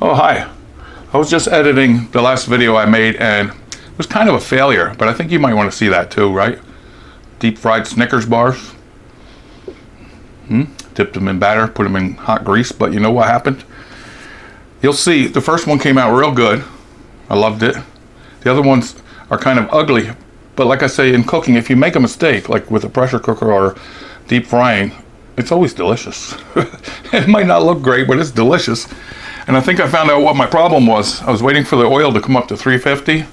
Oh, hi. I was just editing the last video I made and it was kind of a failure, but I think you might want to see that too, right? Deep fried Snickers bars. Dipped them in batter, put them in hot grease, but you know what happened? You'll see, the first one came out real good. I loved it. The other ones are kind of ugly, but like I say, in cooking, if you make a mistake, like with a pressure cooker or deep frying, it's always delicious. It might not look great, but it's delicious. And I think I found out what my problem was. I was waiting for the oil to come up to 350.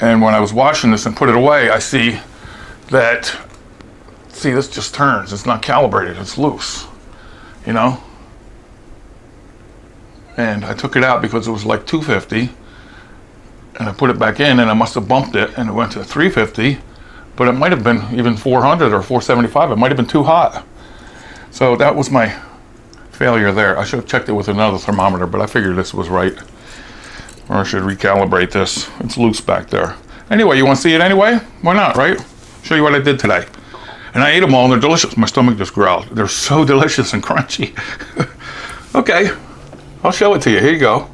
And when I was washing this and put it away, I see that, see, this just turns. It's not calibrated, it's loose, you know? And I took it out because it was like 250. And I put it back in and I must have bumped it and it went to 350. But it might have been even 400 or 475. It might have been too hot. So that was my failure there. I should have checked it with another thermometer, but I figured this was right. Or I should recalibrate this. It's loose back there. Anyway, you want to see it anyway? Why not, right? Show you what I did today. And I ate them all and they're delicious. My stomach just growled. They're so delicious and crunchy. Okay, I'll show it to you. Here you go.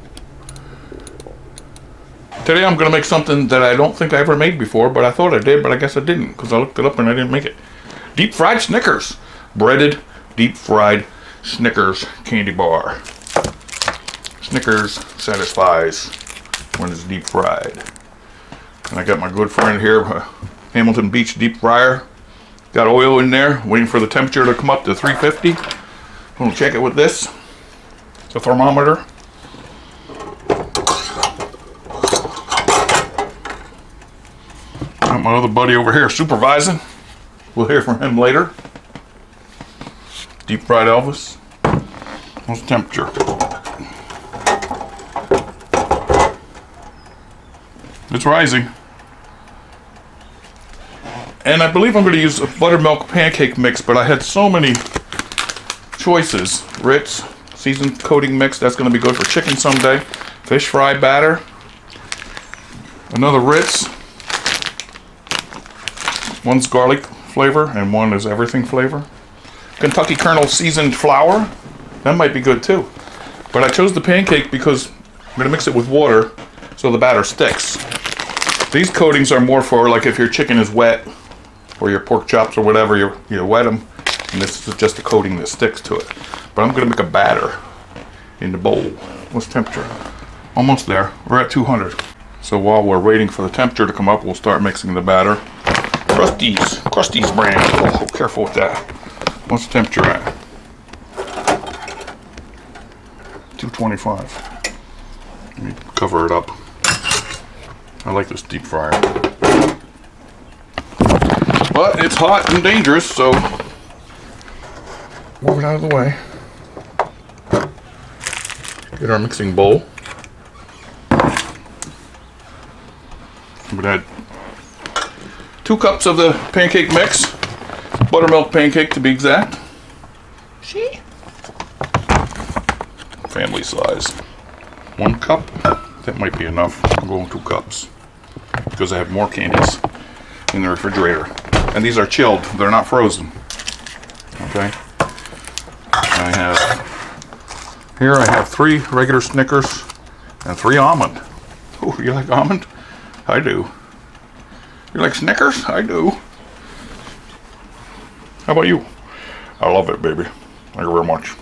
Today I'm going to make something that I don't think I ever made before, but I thought I did, but I guess I didn't because I looked it up and I didn't make it. Deep fried Snickers. Breaded, deep fried Snickers candy bar. Snickers satisfies when it's deep fried. And I got my good friend here, Hamilton Beach deep fryer. Got oil in there, waiting for the temperature to come up to 350. I'm going to check it with this. It's a thermometer. Got my other buddy over here supervising. We'll hear from him later. Deep fried Elvis. What's the temperature? It's rising. And I believe I'm going to use a buttermilk pancake mix, but I had so many choices. Ritz, seasoned coating mix, that's going to be good for chicken someday. Fish fry batter. Another Ritz. One's garlic flavor and one is everything flavor. Kentucky Colonel seasoned flour. That might be good too. But I chose the pancake because I'm going to mix it with water so the batter sticks. These coatings are more for like if your chicken is wet or your pork chops or whatever, you wet them. And this is just a coating that sticks to it. But I'm going to make a batter in the bowl. What's the temperature? Almost there. We're at 200. So while we're waiting for the temperature to come up, we'll start mixing the batter. Krusty's brand. Oh, careful with that. What's the temperature at? 225. Let me cover it up. I like this deep fryer. But it's hot and dangerous, so move it out of the way. Get our mixing bowl. I'm gonna add 2 cups of the pancake mix. Buttermilk pancake to be exact. See? Family size. 1 cup. That might be enough. I'm going 2 cups. Because I have more candies in the refrigerator. And these are chilled. They're not frozen. Okay? Here I have 3 regular Snickers and 3 almond. Oh, you like almond? I do. You like Snickers? I do. How about you? I love it, baby. Thank you very much.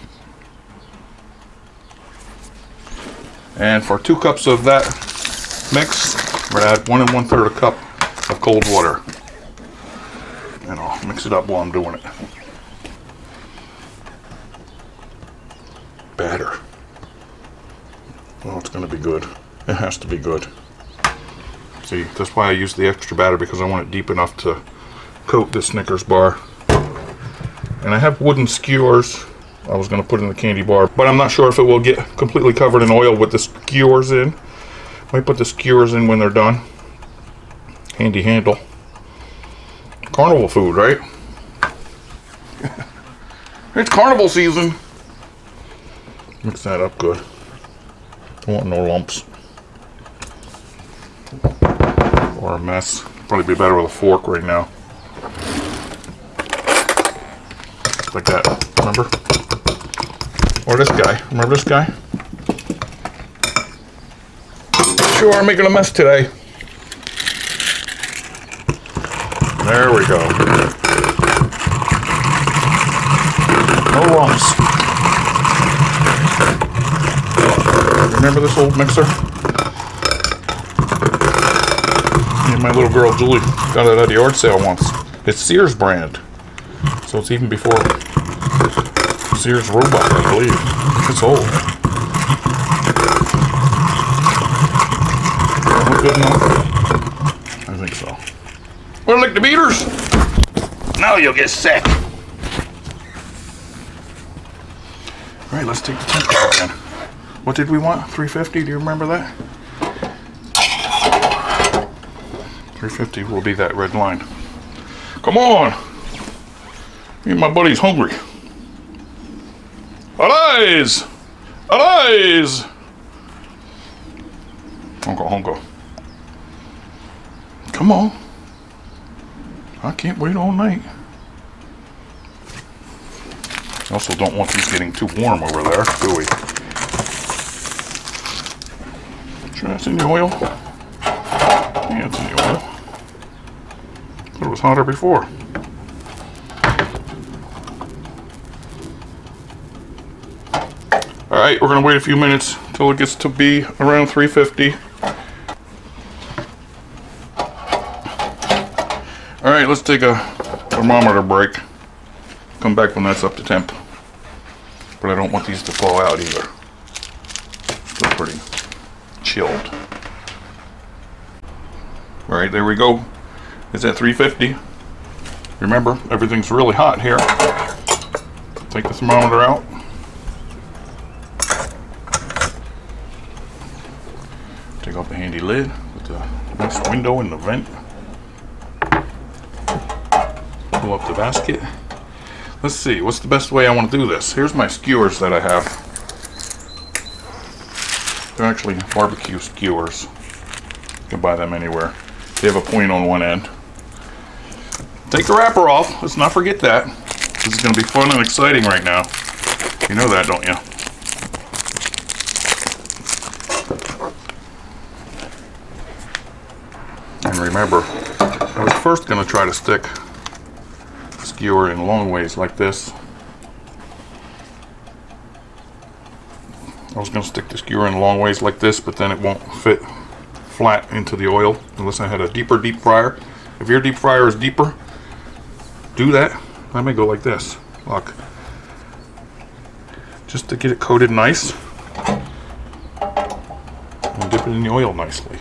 And for 2 cups of that mix, we're going to add 1 1/3 cup of cold water. And I'll mix it up while I'm doing it. Batter. Oh, it's going to be good. It has to be good. See, that's why I use the extra batter, because I want it deep enough to coat the Snickers bar. And I have wooden skewers I was going to put in the candy bar, but I'm not sure if it will get completely covered in oil with the skewers in. Might put the skewers in when they're done. Handy handle. Carnival food, right? It's carnival season. Mix that up good. Don't want no lumps. Or a mess. Probably be better with a fork right now. Like that, remember? Or this guy. Remember this guy? sure are making a mess today. There we go. No lumps. Remember this old mixer? Me and my little girl Julie got it at the yard sale once. It's Sears brand. So it's even before Sears Robot, I believe. It's old. Look good enough? I think so. Wanna lick the beaters? Now you'll get sick. Alright, let's take the temperature again. What did we want? 350? Do you remember that? 350 will be that red line. Come on! Me and my buddy's hungry. Arise! Arise! Honko, honko. Come on. I can't wait all night. Also don't want these getting too warm over there, do we? Sure that's in the oil? Yeah, it's in the oil. Thought it was hotter before. Alright, we're going to wait a few minutes until it gets to be around 350. Alright, let's take a thermometer break. Come back when that's up to temp. But I don't want these to fall out either. Still pretty chilled. Alright, there we go. It's at 350. Remember, everything's really hot here. Take the thermometer out. Take off the handy lid with the nice window and the vent. Pull up the basket. Let's see, what's the best way I want to do this? Here's my skewers that I have. They're actually barbecue skewers. You can buy them anywhere. They have a point on one end. Take the wrapper off. Let's not forget that. This is going to be fun and exciting right now. You know that, don't you? And remember, I was first going to try to stick the skewer in long ways like this. I was going to stick the skewer in long ways like this, but then it won't fit flat into the oil unless I had a deep fryer. If your deep fryer is deeper, do that. I may go like this. Look. Just to get it coated nice. And dip it in the oil nicely.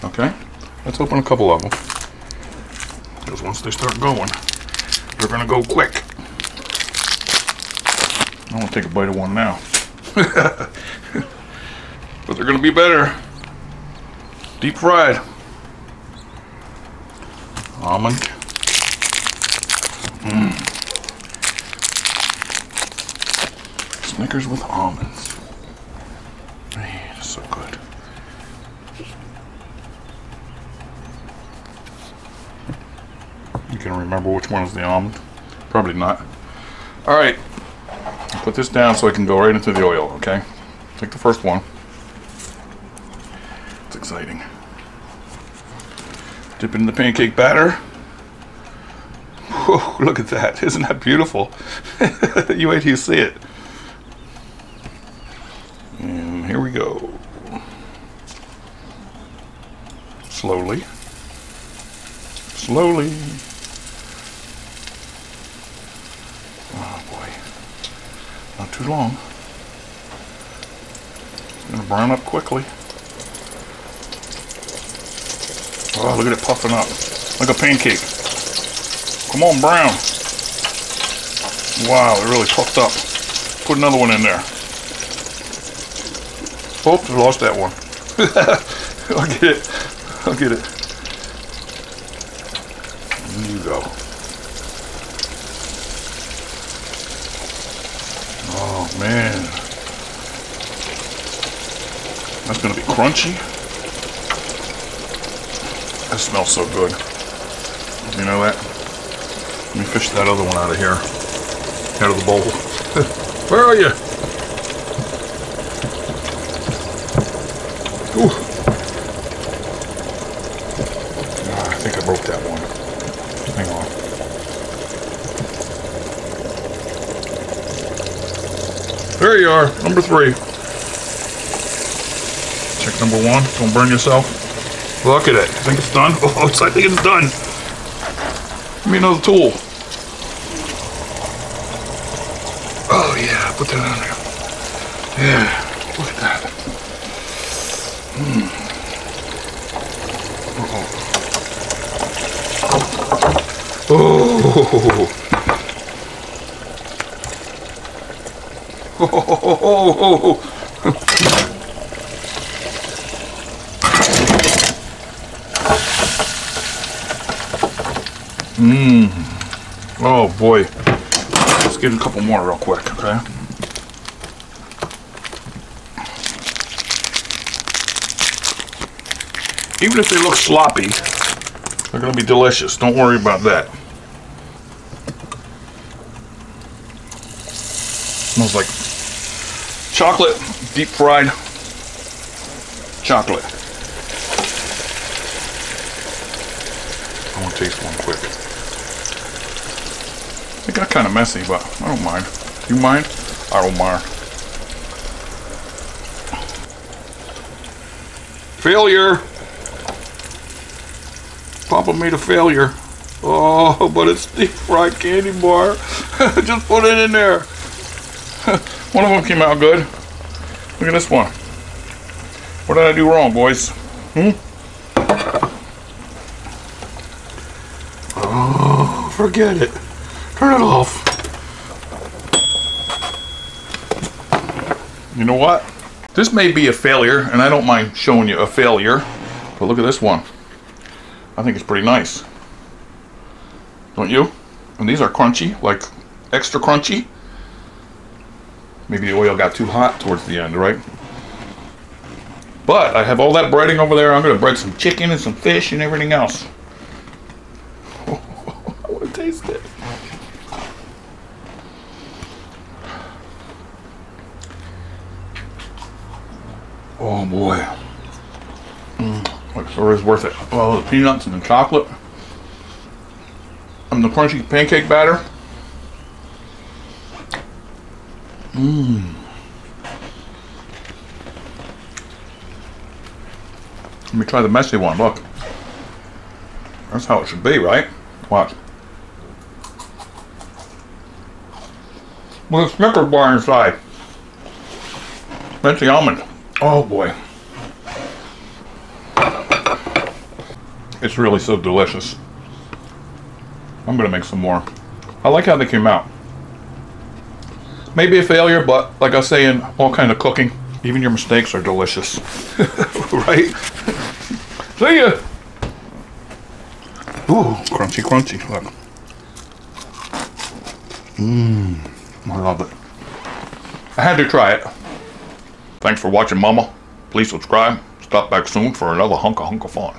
Okay? Let's open a couple of them. Because once they start going, they're going to go quick. I want to take a bite of one now. But they're going to be better. Deep fried. Almond. Snickers with almonds. Man, it's so good. You can remember which one is the almond? Probably not. Alright. Put this down so I can go right into the oil, okay? Take the first one. It's exciting. Dip it in the pancake batter. Whoa, look at that. Isn't that beautiful? You wait till you see it. And here we go. Slowly. Slowly. Oh boy. Not too long. It's going to brown up quickly. Oh, look at it puffing up. Like a pancake. Come on, brown. Wow, it really puffed up. Put another one in there. Oops, I lost that one. I'll get it. I'll get it. There you go. Oh, man. That's going to be crunchy. That smells so good. You know that? Let me fish that other one out of here. Out of the bowl. Where are you? Ooh. There you are, number 3. Check number 1. Don't burn yourself. Look at it. I think it's done. Oh, I think it's done. Give me another tool. Oh yeah, put that on there. Yeah, look at that. Oh. Oh boy. Let's get a couple more real quick, okay? Even if they look sloppy, they're gonna be delicious. Don't worry about that. Smells like chocolate, deep fried chocolate. I want to taste one quick. It got kind of messy, but I don't mind. You mind? I don't mind. Failure! Papa made a failure. Oh, but it's deep fried candy bar. Just put it in there. One of them came out good. Look at this one. What did I do wrong, boys? Oh, forget it. Turn it off. You know what? This may be a failure, and I don't mind showing you a failure, but look at this one. I think it's pretty nice. Don't you? And these are crunchy, like extra crunchy. Maybe the oil got too hot towards the end, right? But I have all that breading over there. I'm going to bread some chicken and some fish and everything else. I want to taste it. Oh boy. It sure is worth it. Oh, the peanuts and the chocolate. And the crunchy pancake batter. Let me try the messy one, look. That's how it should be, right? Watch. With a Snickers bar inside. Fancy almond. Oh boy. It's really so delicious. I'm gonna make some more. I like how they came out. Maybe a failure, but like I was saying, all kind of cooking, even your mistakes are delicious. Right? See ya! Ooh, crunchy, crunchy, look. I love it. I had to try it. Thanks for watching, Mama. Please subscribe. Stop back soon for another hunk of fun.